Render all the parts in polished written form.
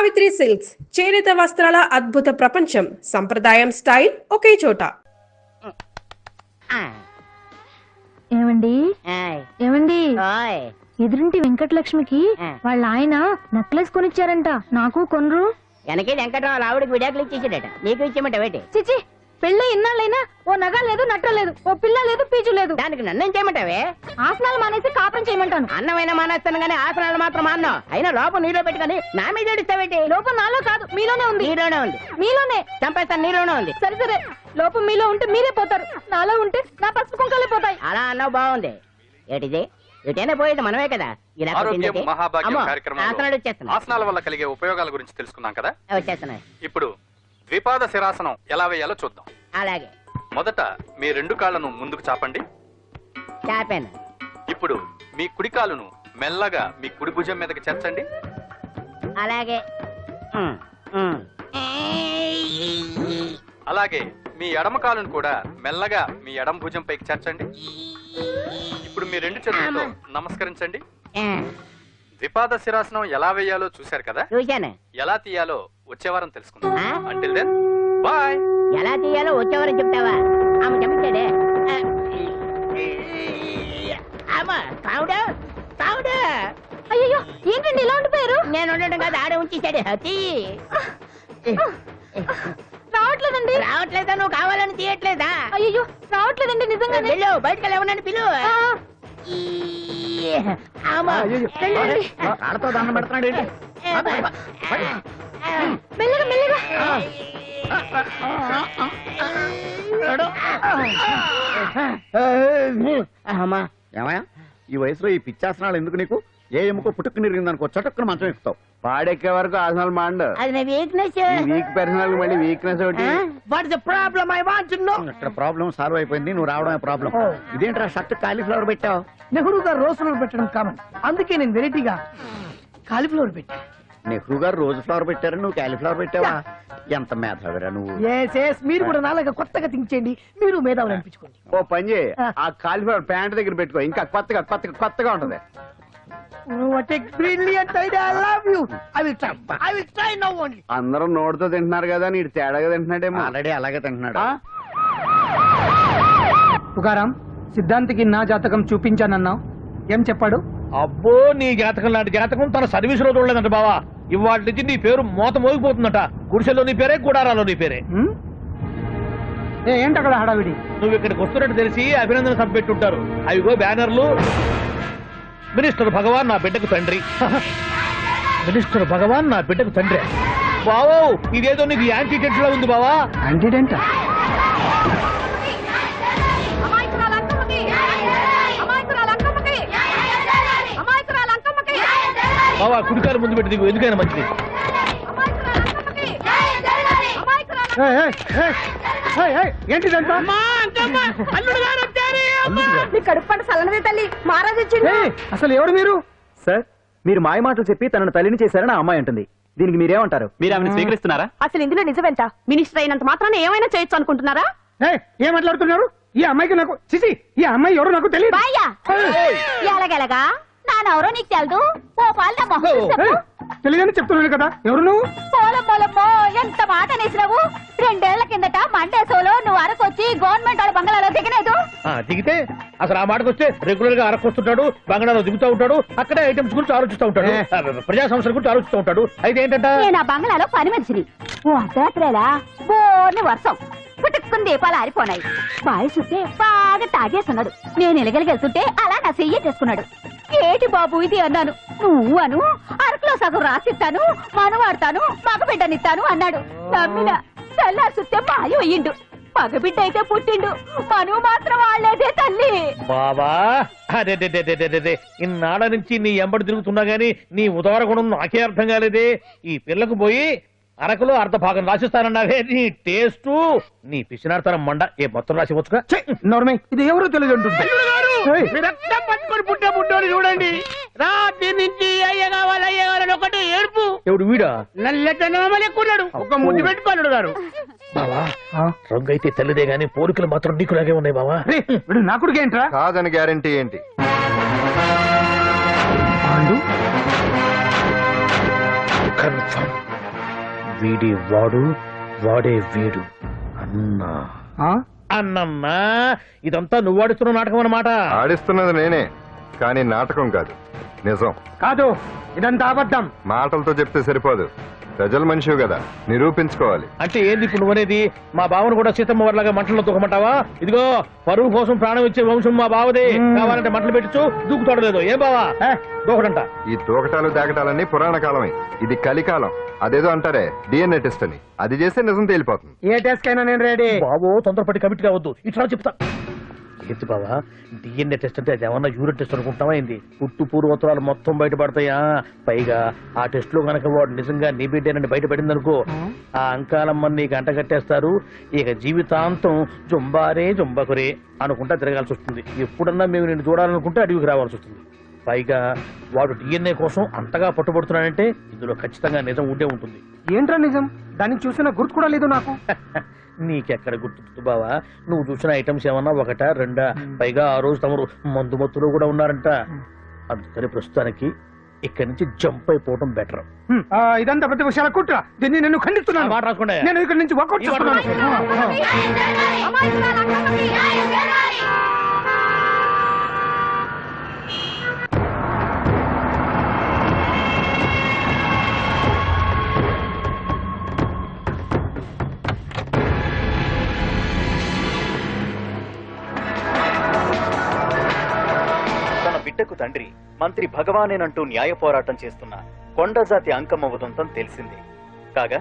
Savitri silks చేనేత వస్త్రాల అద్భుత ప్రపంచం. సంప్రదాయం స్టైల్ ఒకే చోట. ఏమండి ఏమండి ఎదురింటి వెంకటలక్ష్మికి వాళ్ళ ఆయన నెక్లెస్ కొనిచ్చారంట. నాకు కొనరు. వెనకే వెంకటరావు ఆవిడకి విడాకులు ఇచ్చేసాడట. నీకు ఇచ్చేమంట వేటి? చిచి, పెళ్ళి ఇన్నాళ్ళైనా ఓ నగ లేదు, నట్ట లేదు, ఓ పిల్ల లేదు, పీచు లేదు. దానికి నన్నేం చేయమంటావే? ఆసనాలు మానేసి కాపురం చేయమంటాను. అన్నమైన మానేస్తాను గానీ ఆసనాలు మాత్రం మానో. అయినా లోపం నీలో పెట్టుకుని నా మీద ఏడుస్తావేటి? లోపం నాలో కాదు, మీలోనే ఉంది. నీలోనే ఉంది. మీలోనే చంపేస్తాను. నీలోనే ఉంది. సరే సరే, లోపం మీలో ఉంటే మీరే పోతారు, నాలో ఉంటే నా పసుపు కుంకాలే పోతాయి. అలా అన్నావు, బాగుంది. ఏటిది? ఎటైనా పోయేది మనమే కదా. ఇలా ఆసనాలు వచ్చేస్తున్నాయి. ఆసనాల వల్ల కలిగే ఉపయోగాల గురించి తెలుసుకున్నాం కదా. వచ్చేస్తున్నాయి. ఇప్పుడు ద్విపాద శిరాసనం ఎలా వేయాలో చూద్దాం. అలాగే. మొదట మీ 2 కాళ్ళను ముందుకు చాపండి. చాపాను. ఇప్పుడు మీ కుడి కాలును మెల్లగా మీ కుడి భుజం మీదకి చేర్చండి. అలాగే. అలాగే మీ ఎడమ కాలును కూడా మెల్లగా మీ ఎడమ భుజం పైకి చేర్చండి. ఇప్పుడు మీ 2 చేతులతో నమస్కరించండి. ద్విపాద శిరాసనం ఎలా వేయాలో చూశారు కదా. చూశాను. ఎలా తీయాలో వచ్చే వారం తెలుసుకుందాం. Until then bye. ఎలా తీయాలో వచ్చేవారని చెప్తావా? ఆమె చెప్తాడే. అయ్యో, ఏంటండి ఇలా ఉండిపోయారు? నేను ఉండడం కాదు, ఆడే ఉంచేసాడు. రావట్లేదండి. రావట్లేదా? నువ్వు కావాలని తీయట్లేదా? అయ్యో, రావట్లేదండి నిజంగానే. వెళ్ళు, బయటకు వెళ్ళమని పిలు. ఆడతో దండం పెడుతున్నాడు. మెల్లగా మెల్లగా. ఏమయ్యా, ఈ వయసులో ఈ పిచ్చాసనాలు ఎందుకు నీకు? ఏ ఎముకో పుట్టుకు నిరిగిందనుకో చటుక్కున మంచం ఎక్కుతావు. పాడెక్కే వరకు ఆసనాలు మాండు. అది నా వీక్నెస్. వీక్ పర్సనల్ మళ్ళీ వీక్నెస్ ఒకటి. What is the problem? I want to know. ఇక్కడ ప్రాబ్లం సాల్వ్ అయిపోయింది, నువ్వు రావడమే ప్రాబ్లం. ఇదేంట్రా షర్ట్ కాలీఫ్లవర్ పెట్టావు? నెహ్రూ గారు రోజ్ ఫ్లవర్ పెట్టడం కామన్, అందుకే నేను వెరైటీగా కాలీఫ్లవర్ పెట్టా. నెహ్రూ గారు రోజు ఫ్లవర్ పెట్టారు, నువ్వు కాలీఫ్లవర్ పెట్టావా? ఎంత మేధావిరా నువ్వు. మీరు కూడా నాలాగా కొత్తగా థింక్ చేయండి, మీరు మేధావులు అనిపించుకోండి. ఓ పని చేయి, ఆ కాలీఫ్లవర్ ప్యాంట్ దగ్గర పెట్టుకో, ఇంకా కొత్తగా ఉంటది. అందరూ నోటితో తింటున్నారు కదా, నీడు తేడాగా తింటున్నాడేమో. ఆల్రెడీ అలాగే తింటున్నాడు. పుకారాం, సిద్ధాంతికి నా జాతకం చూపించానన్నావు, ఏం చెప్పాడు? అబ్బో, నీ జాతకం లాంటి జాతకం తన సర్వీస్ లో చూడలేదంట బావా. ఇవాళ నుంచి నీ పేరు మోత మోగిపోతుందట. గుడిసెలో నీ పేరే, గుడారాలో నీ పేరే. ఏంటి అక్కడ హడావిడి? నువ్వు ఇక్కడికి వస్తున్నట్టు తెలిసి అభినందన సభ పెట్టుంటారు. అవిగో బ్యానర్లు. మినిస్టర్ భగవాన్ నా బిడ్డకు తండ్రి. మినిస్టర్ భగవాన్ నా బిడ్డకు తండ్రి. బావో, ఇదేదో నీకు యాంటీడెంట్ లా ఉంది బావా. యాంటీడెంట్? బావా, కుడికారు ముందు పెట్టి దిగు, ఎందుకైనా మంచిది. అసలు ఎవరు మీరు? సార్, మీరు మాయ మాటలు చెప్పి తనను తల్లిని చేశారని ఆ అమ్మాయి అంటుంది. దీనికి మీరేమంటారు? మీరు ఆమెను స్వీకరిస్తున్నారా? అసలు ఇందులో నిజమేంట? మినిస్టర్ అయినంత మాత్రాన ఏమైనా చేయొచ్చు అనుకుంటున్నారా? ఏం మాట్లాడుతున్నారు? ఈ అమ్మాయికి నాకు చిసి, ఈ అమ్మాయి ఎవరు నాకు తెలియదు. ఎలాగెలగా నానెవరో నీకు తెలదు. ఓ పాలు తెలియదని చెప్తున్నాను కదా, ఎవరు నువ్వు? పోలమ్మో, ఎంత మాట అనేసినావు. 2 ఏళ్ల కిందట మండేసోలో నువ్వు అరకొచ్చి గవర్నమెంట్ వాళ్ళ బంగ్లాలో దిగలేదు. దిగితే అసలు ఆ మాటకు వస్తే రెగ్యులర్ గా అరకొస్తుంటాడు, బంగ్లాలో దిగుతూ ఉంటాడు, అక్కడే ఐటమ్స్ గురించి ఆలోచిస్తూ ఉంటాడు, ప్రజా సమస్యల గురించి ఆలోచిస్తూ ఉంటాడు. అయితే ఏంటంటే నేను ఆ బంగ్లాలో పని మనిషిని. ఓ అర్ధరాత్రేలా బోర్ని వర్షం పుట్టుకుని దీపాలు ఆరిపోనాయి. బాయ్ చూస్తే బాగా తాగేస్తున్నాడు. నేను ఎలగలిగెళ్తుంటే అలా నా చెయ్యి చేసుకున్నాడు. ఏటి బాబు ఇది అన్నాను. నువ్వు అను, అరకులో సగం రాసిస్తాను, మనవాడతాను, మగబిడ్డనిస్తాను అన్నాడు. నమ్మిన తెల్లారి చూస్తే మాయం అయ్యిండు. మగబిడ్డ అయితే పుట్టిండు, మనువు మాత్రం వాళ్ళేదే తల్లి. బాబా, అదే ఇన్నాళ్ళ నుంచి నీ ఎంబడి తిరుగుతున్నా గానీ నీ ఉదార గుణం నాకే అర్థం కాలేదే. ఈ పిల్లకు పోయి అరకులో అర్ధ భాగం రాసిస్తానన్నావే. నీ టేస్టు, నీ పిచ్చినాడతనం మండ. ఏ మొత్తం రాసి వచ్చుగా. ఇది ఎవరో తెలియదు. పుట్టే పుట్టోని చూడండి. రాత్రి నుంచి అయ్య కావాలని ఒకటి ఏడుపు. ఎవడు వీడా? నల్లెక్కున్నాడు. ఒక ముద్దు పెట్టుకున్నాడు గారు. బావా, రంగు అయితే తెల్లదే గానీ పోలికలు మాత్రం నీకులాగే ఉన్నాయి బావా. నా కొడుకు ఏంట్రా? కాదని గ్యారంటీ ఏంటి? కన్ఫర్మ్. వీడి వాడు వాడే వీడు అన్నా ఆ? అన్నమ్మా ఇదంతా నువ్వు ఆడుతున్న నాటకం అన్నమాట. ఆడిస్తున్నది నేనే, కానీ నాటకం కాదు, నిజం. కాదు, ఇదంతా అబద్ధం. మాటలతో చెప్తే సరిపోదు, ప్రజల మనిషివి కదా, నిరూపించుకోవాలి. అంటే ఏంది ఇప్పుడు నువ్వనేది? మా బావను కూడా సీతమ్మ వారిలాగా మంటల్లో దూకమంటావా? ఇదిగో పరువు కోసం ప్రాణం ఇచ్చే వంశం మా బావదే. కావాలంటే మంటలు పెట్టచ్చు, దూకుతాడలేదు. ఏం బావా దూకడంట? ఈ తూకటాలు దాకటాలన్నీ పురాణ కాలమే, ఇది కలికాలం. అదేదో అంటారే డిఎన్ఏ టెస్ట్ అని, అది చేస్తే నిజం తేలిపోతుంది. ఏ టెస్ట్ కైనా నేను రెడీ. బాబో తొందరపడి కమిట్ కావద్దు, ఇట్లా చెప్తా. ఏంటి బావా డిఎన్ఏ టెస్ట్ అంటే అది ఏమన్నా యూరిన్ టెస్ట్ అనుకుంటావా ఏంది? పుట్టు పూర్వోత్తరాలు మొత్తం బయటపడతాయా? పైగా ఆ టెస్ట్ లో గనక వాడు నిజంగా నీ బిడ్డేనని బయటపడింది అనుకో, ఆ అంకాలమ్మని నీకు అంట కట్టేస్తారు. ఇక జీవితాంతం జుంబారే జుంబకురే అనుకుంటా తిరగాల్సి వస్తుంది. ఎప్పుడన్నా మేము నిన్ను చూడాలనుకుంటే అడవికి రావాల్సి వస్తుంది. పైగా వాడు డిఎన్ఏ కోసం అంతగా పట్టుబడుతున్నాడంటే ఇందులో ఖచ్చితంగా నిజం ఉండే ఉంటుంది. ఏంట్రా నిజం? దాన్ని చూసిన గుర్తు కూడా లేదు నాకు. నీకెక్కడ గుర్తుంది బావా? నువ్వు చూసిన ఐటమ్స్ ఏమన్నా ఒకటా రెండా? పైగా ఆ రోజు తమరు మందు మత్తులో కూడా ఉన్నారంట. అందుకని ప్రస్తుతానికి ఇక్కడి నుంచి జంప్ అయిపోవడం బెటర్. ఇదంతా ప్రతి విషయాల కుట్ర. దీన్ని నేను ఖండిస్తున్నాను. మాట రాసుకోండి. నేను ఇక్కడి నుంచి వర్కౌట్ చేస్తున్నాను. తన బిడ్డకు తండ్రి మంత్రి భగవానేనంటూ న్యాయ పోరాటం చేస్తున్న కొండజాతి అంకమ్మ ఉదంతం తెలిసిందే. కాగా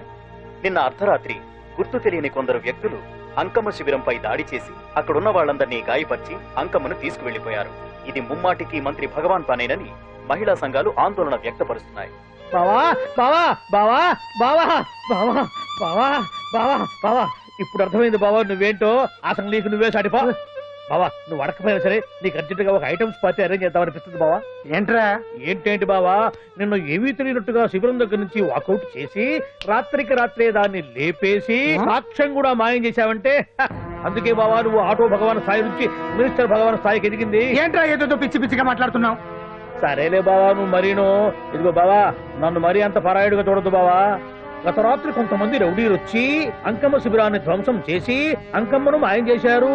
నిన్న అర్ధరాత్రి గుర్తు తెలియని కొందరు వ్యక్తులు అంకమ్మ శిబిరంపై దాడి చేసి అక్కడున్న వాళ్ళందరినీ గాయపరిచి అంకమ్మను తీసుకువెళ్లిపోయారు. ఇది ముమ్మాటికి మంత్రి భగవాన్ పనేనని మహిళా సంఘాలు ఆందోళన వ్యక్తపరుస్తున్నాయి. బావా బావా బావా బావా బావా బావా బావా బావా ఇప్పుడు అర్థమైంది బావా నువ్వేంటో. అసలు నీకు నువ్వే సాటిపా బావా. నువ్వు అడకపోయినా సరే నీకు అర్జెంటుగా ఒక ఐటమ్స్ పార్టీ అరేంజ్ చేద్దామనిపిస్తుంది బావా. ఏంట్రా? ఏంటేంటి బావా, నిన్ను ఏమీ తెలియనట్టుగా శిబిరం దగ్గర నుంచి వాకౌట్ చేసి రాత్రికి రాత్రే దాన్ని లేపేసి సాక్ష్యం కూడా మాయం చేశావంటే అందుకే బావా నువ్వు ఆటో భగవాన్ స్థాయి నుంచి మినిస్టర్ భగవాన్ స్థాయికి ఎదిగింది. ఏంట్రా ఏదో పిచ్చి పిచ్చిగా మాట్లాడుతున్నావు? సరేలే బావా నువ్వు మరీను. ఇదిగో బావా నన్ను మరీ అంత పరాయుడుగా చూడద్దు బావా. గత రాత్రి కొంతమంది రౌడీలు వచ్చి అంకమ్మ శిబిరాన్ని ధ్వంసం చేసి అంకమ్మను మాయం చేశారు.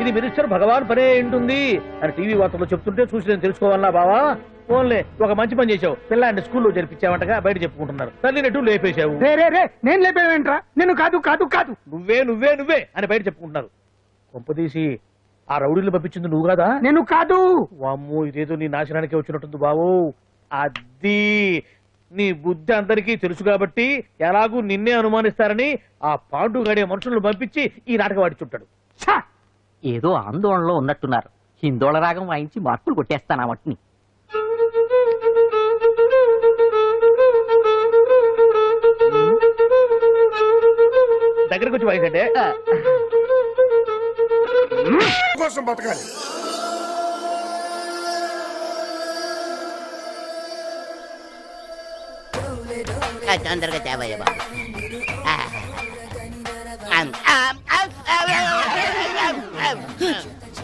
ఇది మినిస్టర్ భగవాన్ పనే ఉంటుంది అని టీవీ వార్తల్లో చెప్తుంటే చూసి నేను తెలుసుకోవాలా బావా? ఓన్లే ఒక మంచి పని చేశావు, పిల్లాన్ని స్కూల్లో జరిపించావంటగా బయట చెప్పుకుంటున్నారు. తల్లినట్టు లేపేశావు. నేను లేపేవేంట్రా? నేను కాదు కాదు కాదు నువ్వే నువ్వే నువ్వే అని బయట చెప్పుకుంటున్నారు. కొంపదీసి ఆ రౌడీలు పంపించింది నువ్వు కాదా? నేను కాదు. వామ్మో ఇదేదో నీ నాశనానికి వచ్చినట్టుంది బావు. అది నీ బుద్ధి అందరికీ తెలుసు కాబట్టి ఎలాగూ నిన్నే అనుమానిస్తారని ఆ పాండు గడే మనుషులను పంపించి ఈ నాటకం ఆడిచుంటాడు. ఏదో ఆందోళనలో ఉన్నట్టున్నారు. హిందోళ రాగం వాయించి మార్కులు కొట్టేస్తాను ఆ మట్టిని. దగ్గరకు వచ్చి వాయించండి. కోసం బతకాలి. తొందరగా తేవయ్య బాబు.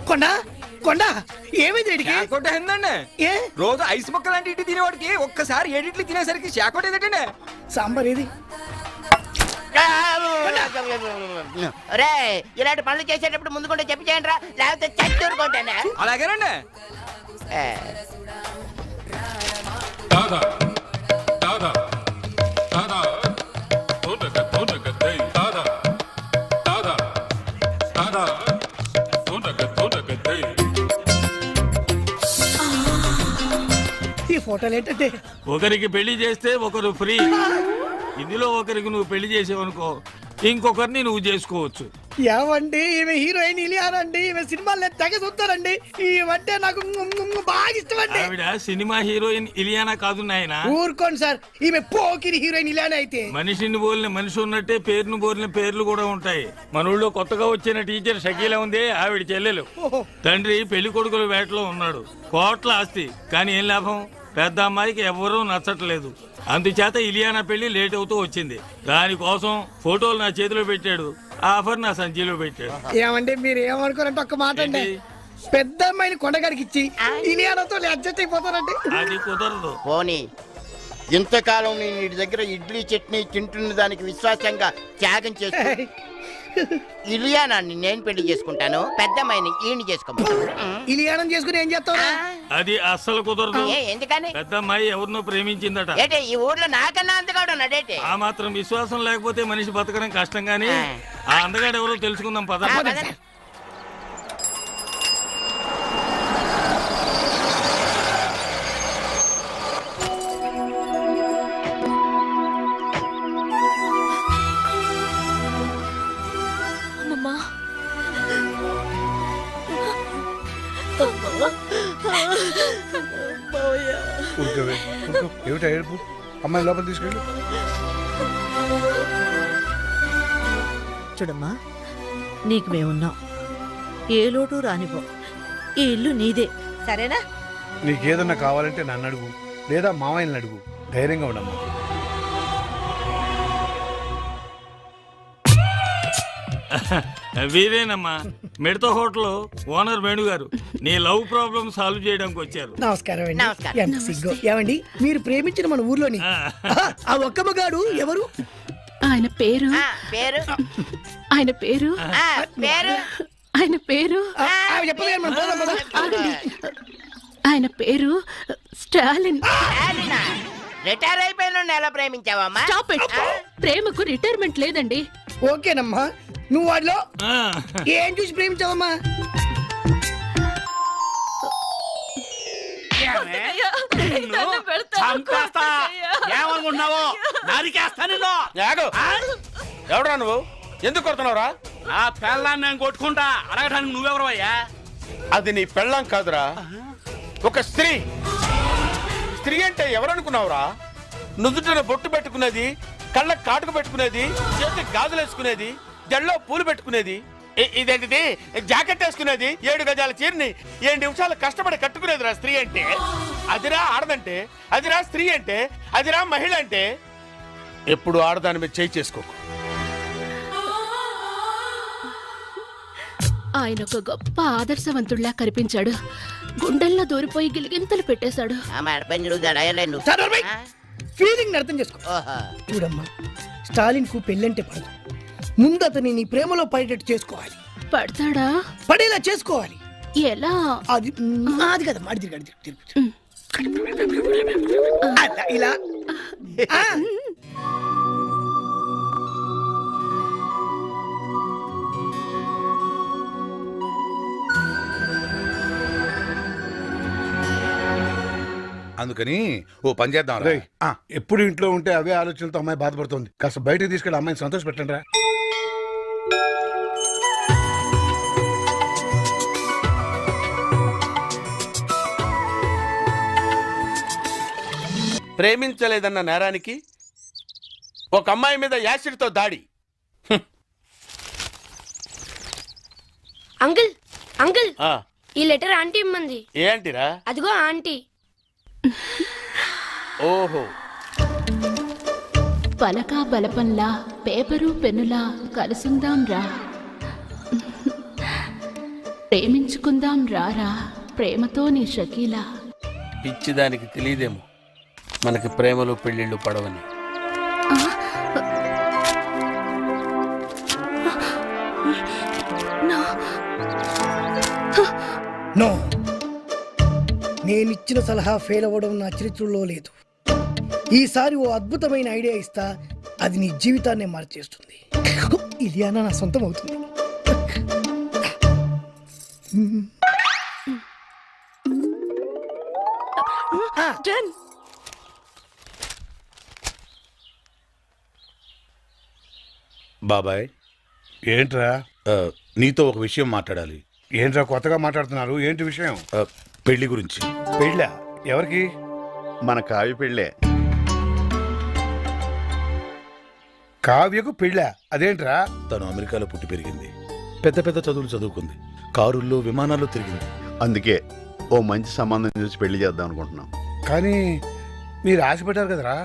కొండ కొండ ఏమైంది? శాకోట ఏందండి? రోజు ఐస్ మొక్క లాంటి ఇటు తినేవాడికి ఒక్కసారి ఏడిట్లు తినేసరికి శాకోట ఏదంటే సాంబార్ ఏది? ఇలాంటి పనులు చేసేటప్పుడు ముందు కూడా చెప్పి చేయండి రా, లేకపోతే చచ్చూరుకుంటానే. అలాగేనండి. ఈ ఫోటోలు ఏంటంటే ఒకరికి పెళ్లి చేస్తే ఒకరు ఫ్రీ. ఇందులో ఒకరికి నువ్వు పెళ్లి చేసేవనుకో ఇంకొకరిని నువ్వు చేసుకోవచ్చు. ఏమండి ఈమె హీరోయిన్ ఇలియానండి. ఈమె సినిమాలు తెగ చూస్తారండి. ఈమంటే నాకు బాగా ఇష్టం అండి. ఆవిడ సినిమా హీరోయిన్ ఇలియానా కాదు నాయనా. ఊరుకోండి సార్, ఈమె పోకిరి హీరోయిన్ ఇలియానా అయితే. మనిషిని బోలిన మనిషి ఉన్నట్టే పేరును బోలిన పేర్లు కూడా ఉంటాయి. మన ఊళ్ళో కొత్తగా వచ్చిన టీచర్ షకీలా ఉంది, ఆవిడ చెల్లెలు. తండ్రి పెళ్లి కొడుకుల వేటలో ఉన్నాడు. కోట్ల ఆస్తి, కానీ ఏం లాభం? పెద్ద అమ్మాయికి ఎవరూ నచ్చట్లేదు. అందుచేత ఇలియానా పెళ్లి లేట్ అవుతూ వచ్చింది. దానికోసం ఫోటోలు నా చేతిలో పెట్టాడు, ఆఫర్ నా సంచిలో పెట్టాడు. ఏమంటే మీరు ఏమనుకోరంటే ఒక్క మాట అండి, పెద్ద అమ్మాయిని కొండగారికి ఇచ్చి ఇలియానాతో అడ్జస్ట్ అయిపోతారండి. అది కుదరదు. పోనీ ఇంతకాలం నేను నీ దగ్గర ఇడ్లీ చట్నీ తింటున్న దానికి విశ్వాసంగా త్యాగం చేస్తూ ఇలియానాన్ని నేను పెళ్లి చేసుకుంటాను, పెద్దమ్మాయిని ఈయన చేసుకోమంటాను. ఇలియానం చేసుకుని ఏం చేస్తావు? అది అస్సలు కుదరదు. ఎందుకని? పెద్ద అమ్మాయి ఎవరినో ప్రేమించిందట. ఏటే ఈ ఊర్లో నాకన్నా అందగాడు ఉన్నాడేటే? ఆ మాత్రం విశ్వాసం లేకపోతే మనిషి బతకడం కష్టం గాని ఆ అందగాడు ఎవరో తెలుసుకుందాం పద. ఏమిటా ఏడుపు? అమ్మాయి లోపల తీసుకెళ్ళు. చూడమ్మా, నీకు మేమున్నాం, ఏ లోటు రానిపో. ఈ ఇల్లు నీదే, సరేనా? నీకేదన్నా కావాలంటే నన్ను అడుగు, లేదా మామయ్యని అడుగు. ధైర్యంగా ఉండమ్మా. వీరేనమ్మా, మిడత హోటల్ ఓనర్ వేణు గారు. నీ లవ్ ప్రాబ్లం సాల్వ్ చేయడానికి వచ్చారు. నమస్కారం అండి. ఎంత సిగ్గు. ఏమండి, మీరు ప్రేమించిన మన ఊర్లోని ఆ ఒక్క మగాడు ఎవరు? ఆయన పేరు పేరు ఆయన పేరు ఆయన పేరు చెప్పలేదు. మనం పోదాం పద. ఆయన పేరు స్టాలిన్. రిటైర్ అయిపోయిన ఎలా ప్రేమించావమ్మా? Stop it. ప్రేమకు రిటైర్మెంట్ లేదండి. ఓకేనమ్మా, నువ్వు వాడిలో ఏం చూసి ప్రేమించావమ్మా? ఏమనుకుంటున్నావు? నరికేస్తా నిన్ను. ఎవడరా నువ్వు? ఎందుకు కొడుతున్నావురా? ఆ పెళ్ళాన్ని నేను కొట్టుకుంటా అడగడానికి నువ్వెవరు అయ్యా? అది నీ పెళ్ళం కాదురా, ఒక స్త్రీ. స్త్రీ అంటే ఎవరనుకున్నావురా? నుదుటిన బొట్టు పెట్టుకునేది, కళ్ళకు కాటుకు పెట్టుకునేది, చేతికి గాజులు వేసుకునేది, జల్లో పూలు పెట్టుకునేది, ఇదేంటిది జాకెట్ వేసుకునేది, 7 గజాల చీరని 7 నిమిషాలు కష్టపడి కట్టుకునేదిరా స్త్రీ అంటే. అదిరా ఆడదంటే, అదిరా స్త్రీ అంటే, అదిరా మహిళ అంటే. ఎప్పుడు ఆడదాని మీద చేయి చేసుకోకు. ఆయన ఒక గొప్ప ఆదర్శవంతుడిలా కనిపించాడు. గుండెల్లో దూరిపోయి గిలిగింతలు పెట్టేశాడు. ఫీలింగ్ అర్థం చేసుకో. చూడమ్మా, స్టాలిన్ కు పెళ్ళంటే పడదు. ముందు అతని నీ ప్రేమలో పడేటట్టు చేసుకోవాలి. పడతాడా? పడేలా చేసుకోవాలి. ఎలా? అది అది కదా మాడి తిరిగి ఇలా. అందుకని ఓ పని చేద్దాం. ఎప్పుడు ఇంట్లో ఉంటే అవే ఆలోచనలతో అమ్మాయి బాధపడుతుంది. కాస్త బయటకు తీసుకెళ్ళి అమ్మాయిని సంతోష పెట్టండి రా. ప్రేమించలేదన్న నేరానికి ఒక అమ్మాయి మీద యాసిడ్తో దాడి. అంకుల్ అంకుల్, ఈ లెటర్ ఆంటీ ఇమ్మంది. ఏంటిరా? అదిగో ఆంటీ. ఓహో. పలకా బలపంలా పేపరు పెన్నులా కలుసుందాం రా, ప్రేమించుకుందాం రారా, ప్రేమతో నీ షకీలా. పిచ్చిదానికి తెలియదేమో మనకి ప్రేమలు పెళ్లిళ్ళు పడవని. నో, నేనిచ్చిన సలహా ఫెయిల్ అవ్వడం నా చరిత్రలో లేదు. ఈసారి ఓ అద్భుతమైన ఐడియా ఇస్తా, అది నీ జీవితాన్ని మార్చేస్తుంది. ఇలియానా నా సొంతం అవుతుంది. బాబాయ్, ఏంట్రా? నీతో ఒక విషయం మాట్లాడాలి. ఏంట్రా కొత్తగా మాట్లాడుతున్నారు? ఏంటి విషయం? పెళ్లి గురించి. పెళ్ళా? ఎవరికి? మన కావ్య పెళ్ళే. కావ్యకు పెళ్ళా? అదేంట్రా? తను అమెరికాలో పుట్టి పెరిగింది, పెద్ద పెద్ద చదువులు చదువుకుంది, కారుల్లో విమానాల్లో తిరిగింది. అందుకే ఓ మంచి సంబంధం చూసి పెళ్లి చేద్దాం అనుకుంటున్నాం. కానీ మీరు ఆశపడ్డారు కదరా.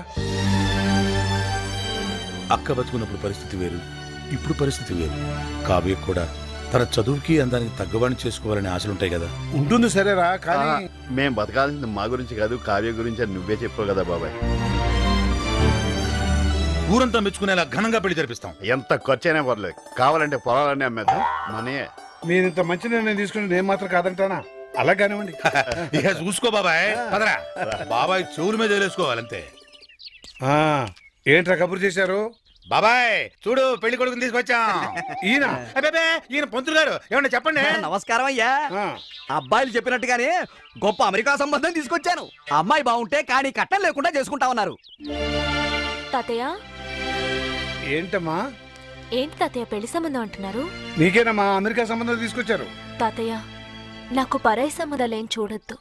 అక్క బతుకున్నప్పుడు పరిస్థితి వేరు, ఇప్పుడు పరిస్థితి వేరు. కావ్య కూడా తన చదువుకి అందానికి తగ్గవాణి చేసుకోవాలని ఆశలుంటాయి కదా. ఉంటుంది సరేరా, కానీ మేం బతకాల్సింది మా గురించి కాదు, కావ్య గురించి అని నువ్వే చెప్పావు కదా బాబాయ్. ఊరంతా మెచ్చుకునేలా ఘనంగా పెళ్లి జరిపిస్తాం. ఎంత ఖర్చైనా పర్లేదు, కావాలంటే పొలాలన్నీ అమ్మేద్దాం. మనీ మీరు ఇంత మంచి నిర్ణయం తీసుకుని నేను మాత్రం కాదంటానా? అలా కానివ్వండి. ఇక చూసుకో బాబాయ్, పదరా. బాబాయ్ చెవుల మీద వేసుకోవాలంతే. ఏంట్రా కబురు చేశారు? బాబాయ్ చూడు, పెళ్లి కొడుకుని తీసుకొచ్చాం. ఈయన అబ్బే, ఈయన పంతులు గారు, ఏమన్నా చెప్పండి. నమస్కారం అయ్యా. అబ్బాయిలు చెప్పినట్టుగానే గొప్ప అమెరికా సంబంధం తీసుకొచ్చాను. అమ్మాయి బాగుంటే కానీ కట్టం లేకుండా చేసుకుంటా ఉన్నారు. తాతయ్య ఏంటమ్మా? ఏంటి తాతయ్య పెళ్లి సంబంధం అంటున్నారు? నీకేనమ్మా అమెరికా సంబంధం తీసుకొచ్చారు. తాతయ్య నాకు పరాయి సంబంధాలేం చూడొద్దు.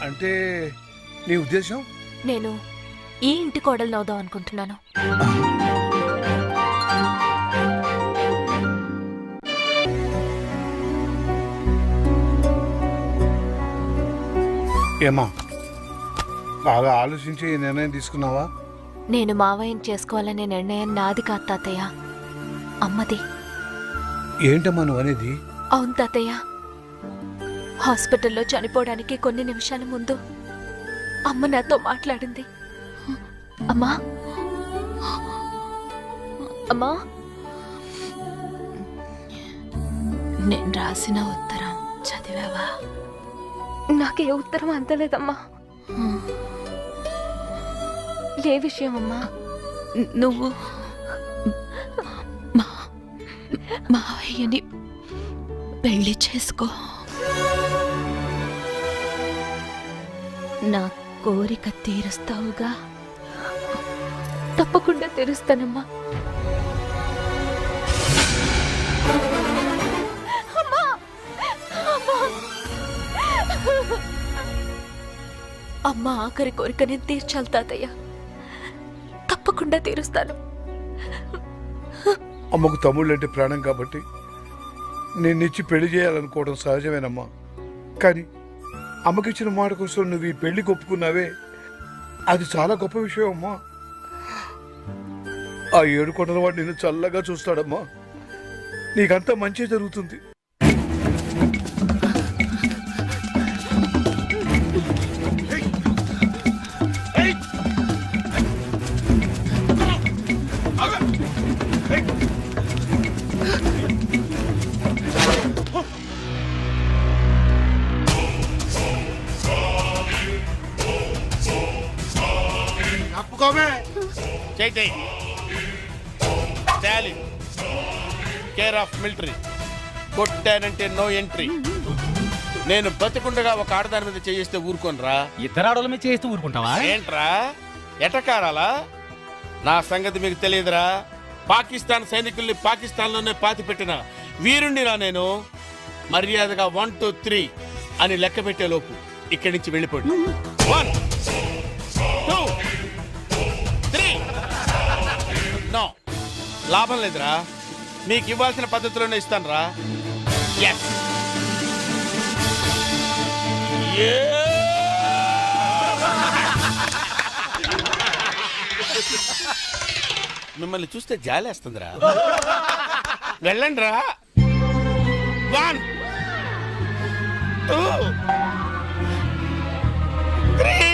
అంటే నీ ఉద్దేశం? నేను ఈ ఇంటి కోడలు అవుదాం అనుకుంటున్నాను. ఏమా బాగా ఆలోచించి ఈ నిర్ణయం తీసుకున్నావా? నేను మావయ్యని చేసుకోవాలనే నిర్ణయం నాది కాదు తాతయ్య, అమ్మది. ఏంటమ్మా నువ్వు అనేది? అవును తాతయ్య, హాస్పిటల్లో చనిపోవడానికి కొన్ని నిమిషాల ముందు అమ్మ నాతో మాట్లాడింది. అమ్మా అమ్మా, నేను రాసిన ఉత్తరం చదివావా? నాకే ఉత్తరం అందలేదమ్మా. ఏ విషయం అమ్మా? నువ్వు మావయ్యని పెళ్లి చేసుకో. నా కోరిక తీరుస్తావుగా? తప్పకుండా తీరుస్తానమ్మా. అమ్మ ఆఖరి కోరిక నేను తీర్చాలి తాతయ్య, తప్పకుండా తీరుస్తాను. అమ్మకు తమ్ముళ్ళు అంటే ప్రాణం కాబట్టి నిన్నిచ్చి పెళ్లి చేయాలనుకోవడం సహజమేనమ్మా. కానీ అమ్మకిచ్చిన మాట కోసం నువ్వు ఈ పెళ్లికి ఒప్పుకున్నావే, అది చాలా గొప్ప విషయం అమ్మా. ఆ 7 కొండల వాడు నిన్ను చల్లగా చూస్తాడమ్మా. నీకంతా మంచి జరుగుతుంది. Care of military. కొట్టానంటే నో ఎంట్రీ. నేను బతికుండగా ఒక ఆడదాని మీద చేయిస్తే ఊరుకోనరా? ఇద్దరు ఆడోళ్ళ మీద చేస్తూ ఊరుకుంటావా? ఏంట్రా ఎటకారాలా? నా సంగతి మీకు తెలియదురా. పాకిస్తాన్ సైనికుల్ని పాకిస్తాన్లోనే పాతి పెట్టిన వీరుణ్ణిరా నేను. మర్యాదగా 1 2 3 అని లెక్క పెట్టే లోపు ఇక్కడి నుంచి వెళ్ళిపోండి. 1 2 3. నో, లాభం లేదురా. మీకు ఇవ్వాల్సిన పద్ధతిలోనే ఇస్తాను రా. మిమ్మల్ని చూస్తే జాలేస్తుందిరా. వెళ్ళండి రా. 1 2 3.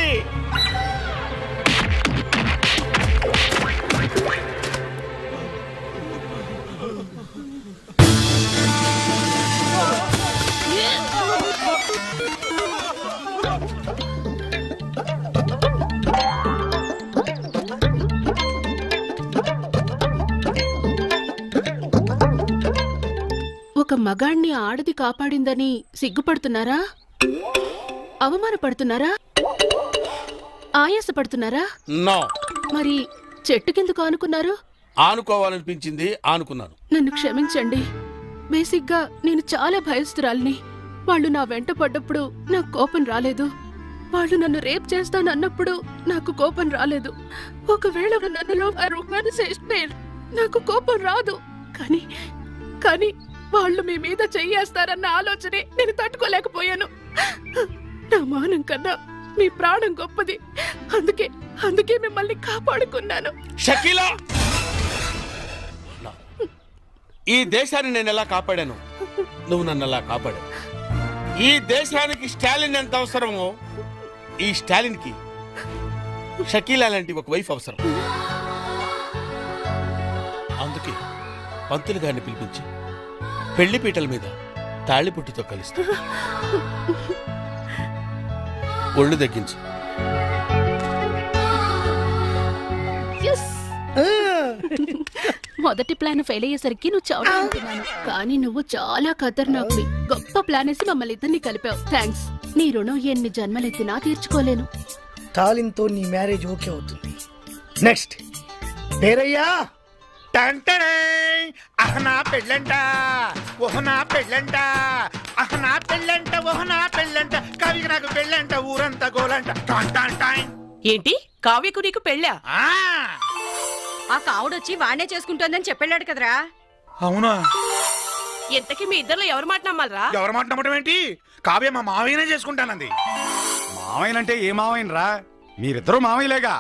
ఒక మగాణ్ణి ఆడది కాపాడిందని సిగ్గుపడుతున్నారా? అవమానపడుతున్నారా? ఆయాసపడుతున్నారా? నో. మరి చెట్టుకెందుకు ఆనుకున్నారు? ఆనుకోవాలనిపించింది, ఆనుకున్నాను. నన్ను క్షమించండి. బేసిక్గా నేను చాలా భయస్తురాల్ని. వాళ్ళు నా వెంట పడ్డప్పుడు నాకు కోపం రాలేదు. వాళ్ళు నన్ను రేప్ చేస్తానన్నప్పుడు నాకు కోపం రాలేదు. ఒకవేళ నన్నులో నాకు కోపం రాదు. కానీ వాళ్ళు మీ మీద చెయ్యేస్తారన్న ఆలోచనే నేను తట్టుకోలేకపోయాను. నా మానం కన్నా మీ ప్రాణం గొప్పది. అందుకే మిమ్మల్ని కాపాడుకున్నాను. షకీలా, ఈ దేశాన్ని నేను ఎలా కాపాడాను, నువ్వు నన్ను ఎలా కాపాడావు. ఈ దేశానికి స్టాలిన్ ఎంత అవసరమో ఈ స్టాలిన్ కి షకీలా లాంటి ఒక వైఫ్ అవసరం. పంతులు గారిని పిలిపించి పెళ్లి పీటల మీద తాళిపుట్టుతో కలుస్తా. ఒళ్ళు తగ్గించు. మొదటి ప్లాన్ ఫెయిల్ అయ్యేసరికి నువ్వు చావుతున్నాను, కానీ నువ్వు చాలా ఖతర్నాక్వి. గొప్ప ప్లాన్ వేసి మమ్మల్ని ఇద్దరిని కలిపావు. థ్యాంక్స్. నీ రుణం ఎన్ని జన్మలెత్తినా తీర్చుకోలేను. తాలింతో నీ మ్యారేజ్ ఓకే అవుతుంది. నెక్స్ట్ పేరయ్యా. అహనా పెళ్ళంట ఓహనా పెళ్ళంట అహనా పెళ్ళంట ఓహనా పెళ్ళంట కవికి నాకు పెళ్ళంట ఊరంతా గోలంట. ఏంటి కావ్యకు నీకు పెళ్ళా? ఆ కావుడొచ్చి వాణ్ణే చేసుకుంటోందని చెప్పాడు కదరా. అవునా? ఎంతకీ మీ ఇద్దరిలో ఎవరు మాట నమ్మాలరా? ఎవరి మాట నమ్మటం ఏంటి? కావ్య మా మావయ్యనే చేసుకుంటానంది. మావయ్యనంటే ఏ మావయ్యనరా? మీరిద్దరూ మావయ్యలేగా.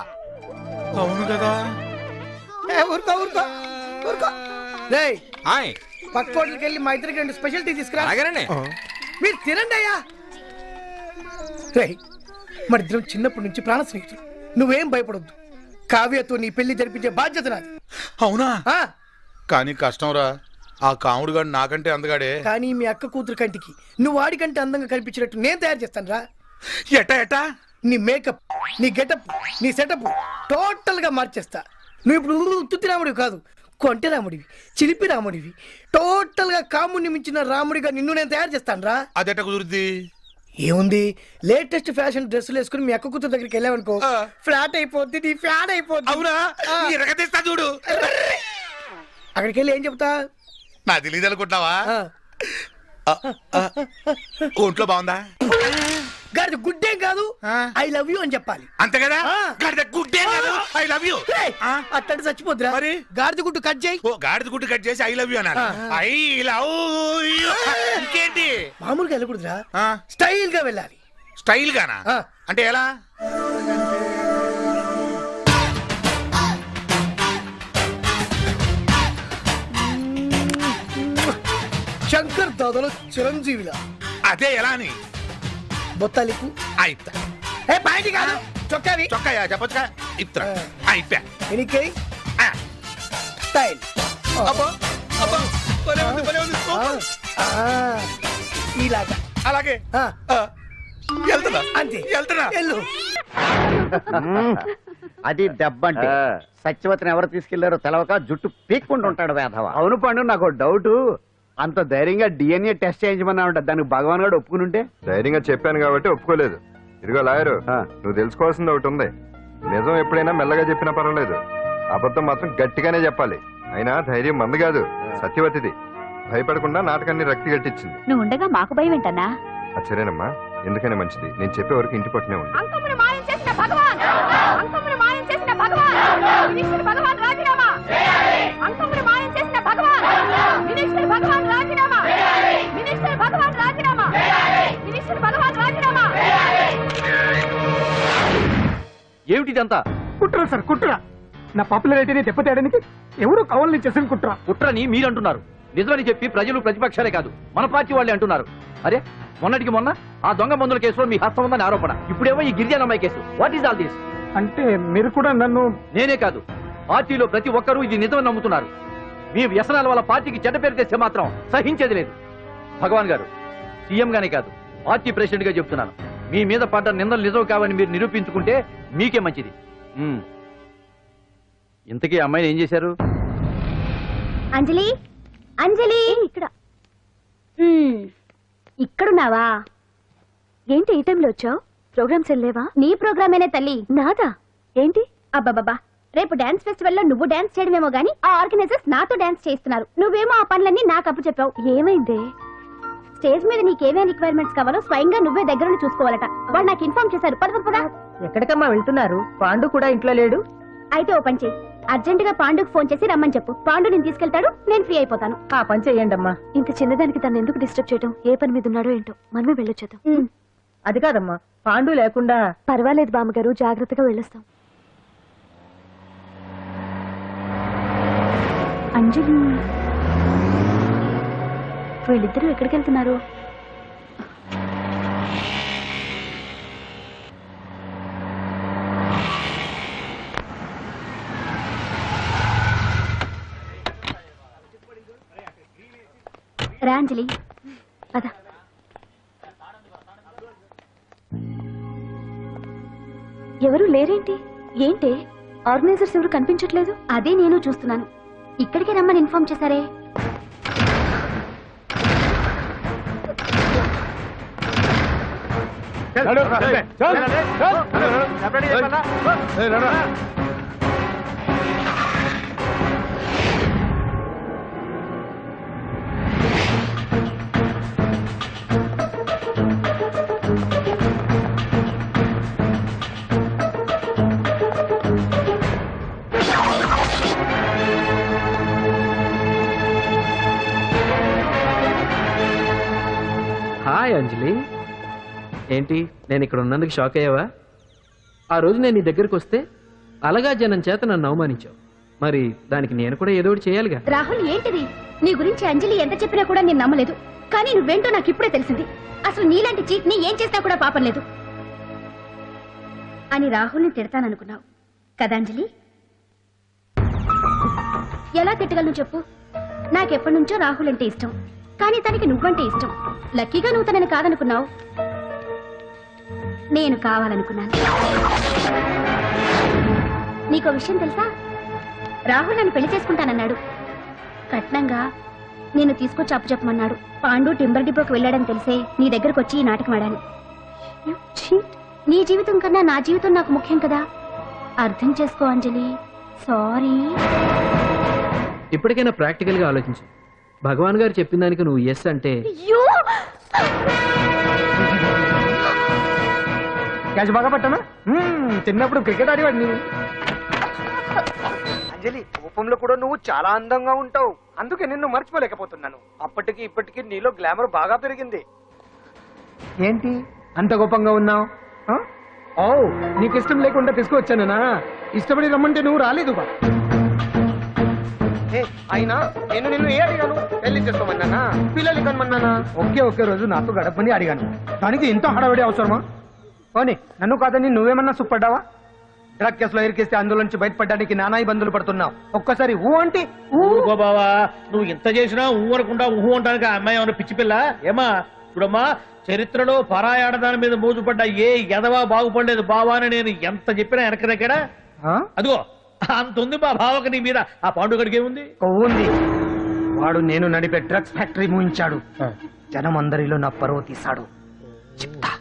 అవును కదా. ఊరుకో ఊరుకో ఊరుకో. రేయ్ పక్క హోటల్కి వెళ్ళి మా ఇద్దరికి 2 స్పెషల్ టీ తీసుకురా. మీరు తినండి అయ్యా. రేయ్ మరి ఇద్దరం చిన్నప్పటి నుంచి ప్రాణ స్నేహితులు. నువ్వేం భయపడొద్దు. కావ్యతో నీ పెళ్లి జరిపించే బాధ్యత నాది. అవునా? కానీ కష్టంరా. ఆ కాముడు గాడు నాకంటే అందగాడే. కానీ మీ అక్క కూతురు కంటికి నువ్వు వాడికంటే అందంగా కనిపించినట్టు నేను తయారు చేస్తాను రా. ఎట్టా నీ మేకప్, నీ గెటప్, నీ సెటప్ టోటల్ గా మార్చేస్తా. నువ్వు ఇప్పుడు ఉత్తుత్తి రాముడివి కాదు, కొంటె రాముడివి, చిలిపి రాముడివి. టోటల్ గా కాముడిని మించిన రాముడిగా నిన్ను నేను తయారు చేస్తాను రా. అదెట్ట కుదురుద్ది? ఏముంది, లేటెస్ట్ ఫ్యాషన్ డ్రెస్సులు వేసుకుని మీ అక్క కూతురు దగ్గరికి వెళ్ళావనుకో, ఫ్లాట్ అయిపోద్ది, నీ ఫ్యాన్ అయిపోద్ది. అవునా? ఎరగదీస్తా చూడు. అక్కడికి వెళ్ళి ఏం చెప్తా? నా తెలియదు అనుకుంటున్నావా? ఒంట్లో బాగుందా? గాడిద గుడ్డేం కాదు, ఐ లవ్ యూ అని చెప్పాలి. అంతే కదా? గాడిద గుడ్డేం కాదు, ఐ లవ్ యూ. అట్టంటే చచ్చిపోద్దురా. మరి గాడిద గుడ్డు కట్ చేయి. గాడిద గుడ్డు కట్ చేసి ఐ లవ్ యూ అన్నారు. I love you. ఇంకేంటి? మామూలుగా వెళ్ళకూడదురా, స్టైల్ గా వెళ్ళాలి. స్టైల్ గానా? అంటే ఎలా? శంకర్ దాదాలో చిరంజీవిలా. అదే ఎలా అని? బొత్తాలిపు అయితా. ఏ బయటి కాదు, చొక్కావి. చొక్కాయా చెప్పొచ్చుగా. ఇత్రా అయిపోయా. ఎనికే స్టైల్. ఇలాగా. అలాగే వెళ్తున్నా. అంతే, వెళ్తున్నా. వెళ్ళు. అది దెబ్బంటే. సత్యవతిని ఎవరు తీసుకెళ్లారో తెలవక జుట్టు పీక్కుంటూ ఉంటాడు వేధవ. అవును పండు, నాకు డౌట్. అంత ధైర్యంగా డిఎన్ఏ టెస్ట్ చేయించమన్నా ఉంటా. దానికి భగవాన్ గారు ఒప్పుకునుంటే? ధైర్యంగా చెప్పాను కాబట్టి ఒప్పుకోలేదు. ఇదిగో లాయరు, నువ్వు తెలుసుకోవాల్సింది ఒకటి ఉంది. నిజం ఎప్పుడైనా మెల్లగా చెప్పినా పర్వాలేదు, అబద్ధం మాత్రం గట్టిగానే చెప్పాలి. అయినా ధైర్యం మంది కాదు, సత్యవతిది. భయపడకుండా నాటకాన్ని రక్తి గట్టించింది. నువ్వు ఉండగా మాకు భయం ఏంటన్నా? సరేనమ్మా, ఎందుకనే మంచిది. నేను చెప్పే వరకు ఇంటి పట్టునే ఉంది. అంకమును మాయం చేసిన భగవాన్, అంకమును మాయం చేసిన భగవాన్, వినిష్ఠుడు భగవాన్ రాజీనామా. అంకమును మాయం చేసిన భగవాన్, వినిష్ఠుడు భగవాన్ రాజీనామా. వినిష్ఠుడు భగవాన్ రాజీనామా. వినిష్ఠుడు భగవాన్ రాజీనామా. ఏమిటిదంతా? కుట్ర సార్, కుట్ర. నా పాపులారిటీని దెబ్బతేయడానికి ఎవరు కావాలని చేసిన కుట్ర. కుట్రని మీరంటున్నారు. నిజమని చెప్పి ప్రజలు ప్రతిపక్షాలే కాదు, మన పార్టీ వాళ్ళే అంటున్నారు. అరే మొన్నటికి మొన్న ఆ దొంగ మందుల కేసులో మీ హస్తం ఉందని ఆరోపణ. ఇప్పుడేమో ఈ గిరిజనమ్మాయి కేసు. What is all this? అంటే మీరు కూడా నన్ను... నేనే కాదు, పార్టీలో ప్రతి ఒక్కరూ ఇది నిజమని నమ్ముతున్నారు. మీ వ్యసనాల వల్ల పార్టీకి చెడ్డ పేరు తెస్తే మాత్రం సహించేది లేదు. భగవాన్ గారు, సీఎం గానే కాదు, పార్టీ ప్రెసిడెంట్ గా చెప్తున్నాను. మీ మీద పడ్డ నిందలు నిజం కావని మీరు నిరూపించుకుంటే మీకే మంచిది. ఇంతకీ అమ్మాయిని ఏం చేశారు? అంజలి, అంజలి, ఇక్కడ ఇక్కడున్నావా? ఏంటి ఈ టైంలో వచ్చావు? ప్రోగ్రామ్స్ వెళ్ళేవా? నీ ప్రోగ్రామేనే తల్లి. నాదా? ఏంటి? అబ్బాబాబా, రేపు డాన్స్ ఫెస్టివల్ లో నువ్వు డాన్స్ చేయడమేమో గానీ ఆ ఆర్గనైజర్స్ నాతో డాన్స్ చేస్తున్నారు. నువ్వేమో ఆ పనులన్నీ నాకు అప్పు చెప్పావు. ఏమైంది? స్టేజ్ మీద నీకేమేం రిక్వైర్మెంట్స్ కావాలో స్వయంగా నువ్వే దగ్గరుండి చూసుకోవాలట. వాళ్ళు నాకు ఇన్ఫార్మ్ చేశారు. పద. ఎక్కడికమ్మా వెళ్తున్నారు? పాండు కూడా ఇంట్లో లేడు. అయితే ఓ పని చేయి, అర్జెంట్ గా పాండుకు ఫోన్ చేసి రమ్మని చెప్పు. పాండు నేను తీసుకెళ్తాడు, నేను ఫ్రీ అయిపోతాను. ఆ పని చెయ్యండి అమ్మా. ఇంత చిన్నదానికి తను ఎందుకు డిస్టర్బ్ చేయడం? ఏ పని మీద ఉన్నాడో ఏంటో, మనమే వెళ్ళొచ్చేద్దాం. అది కాదమ్మా, పాండు లేకుండా... పర్వాలేదు బామ్మగారు, జాగ్రత్తగా వెళ్ళొస్తాం. అంజలి, వీళ్ళిద్దరూ ఎక్కడికి వెళ్తున్నారు? రాంజలి అదా ఎవరు లేరేంటి? ఏంటి ఆర్గనైజర్స్ ఎవరు కనిపించట్లేదు? అదే నేను చూస్తున్నాను. ఇక్కడికే రమ్మని ఇన్ఫార్మ్ చేశారే. హాయ్ అంజలి, ఏంటి నేను ఇక్కడ ఉన్నందుకు షాక్ అయ్యావా? ఆ రోజు నేను నీ దగ్గరకు వస్తే అలగా జనం చేత నన్ను అవమానించావు. మరి దానికి నేను కూడా ఏదో ఒకటి చేయాలిగా. రాహుల్ ఏంటిది? నీ గురించి అంజలి ఎంత చెప్పినా కూడా నేను నమ్మలేదు. కానీ నువ్వేంటో నాకు ఇప్పుడే తెలిసింది. అసలు నీలాంటి చీట్ ని ఏం చేసినా కూడా పాపం లేదు అని రాహుల్ని తిడతాననుకున్నావు కదా అంజలి? ఎలా తిట్టగలను చెప్పు? నాకెప్పటి నుంచో రాహుల్ అంటే ఇష్టం, కానీ తనకి నువ్వంటే ఇష్టం. లక్కీగా నువ్వు తనని కాదనుకున్నావు, నేను కావాలనుకున్నాను. నీకో విషయం తెలుసా? రాహుల్ నన్ను పెళ్లి చేసుకుంటానన్నాడు. కట్నంగా నేను తీసుకొచ్చి అప్పు చెప్పమన్నాడు. పాండు టింబర్ డిపోకి వెళ్ళాడని తెలిసే నీ దగ్గరకు వచ్చి ఈ నాటకం ఆడాను. నీ జీవితం కన్నా నా జీవితం నాకు ముఖ్యం కదా, అర్థం చేసుకో అంజలి. సారీ. ఇప్పటికైనా ప్రాక్టికల్ గా ఆలోచించు. భగవాన్ గారు చెప్పిన దానికి నువ్వు ఎస్ అంటే క్యాష్ బాగా పట్టానా? చిన్నప్పుడు క్రికెట్ ఆడేవాడిని. అంజలి, కోపంలో కూడా నువ్వు చాలా అందంగా ఉంటావు. అందుకే నిన్ను మర్చిపోలేకపోతున్నాను. అప్పటికి ఇప్పటికి నీలో గ్లామర్ బాగా పెరిగింది. ఏంటి అంత కోపంగా ఉన్నావు? ఓ, నీకు ఇష్టం లేకుండా తీసుకువచ్చానా? ఇష్టపడి రమ్మంటే నువ్వు రాలేదు బా. అయినా నేను నిన్ను ఏ అడిగాను? పెళ్లి చేసుకోమన్నానా, పిల్లలు కనమన్నానా? ఒకే రోజు నాతో గడపని అడిగాను. దానికి ఇంత హడావిడి అవసరమా? పోనీ నన్ను కాదని నువ్వేమన్నా సుప్పడ్డావా? డ్రగ్ కేసులో ఇరికిస్తే అందులోంచి బయటపడడానికి నానా ఇబ్బందులు పడుతున్నావు. ఒక్కసారి ఊ అంటే బావా, నువ్వు ఇంత చేసినా ఊ అనకుండా ఊహు అంటానికి ఆ అమ్మాయి ఏమన్నా పిచ్చి పిల్ల ఏమా? చూడమ్మా, చరిత్రలో పరాయాడదాని మీద మోజుపడ్డ ఏ ఎదవా బాగుపడలేదు బావా అని నేను ఎంత చెప్పినా వెనక దగ్గర అదిగో అంత ఉంది మా బావకి నీ మీద. ఆ పాండుగడికి ఏముంది? ఉంది. వాడు నేను నడిపే డ్రగ్స్ ఫ్యాక్టరీ మూయించాడు. జనం అందరిలో నా పరువు తీశాడు. చెప్తా.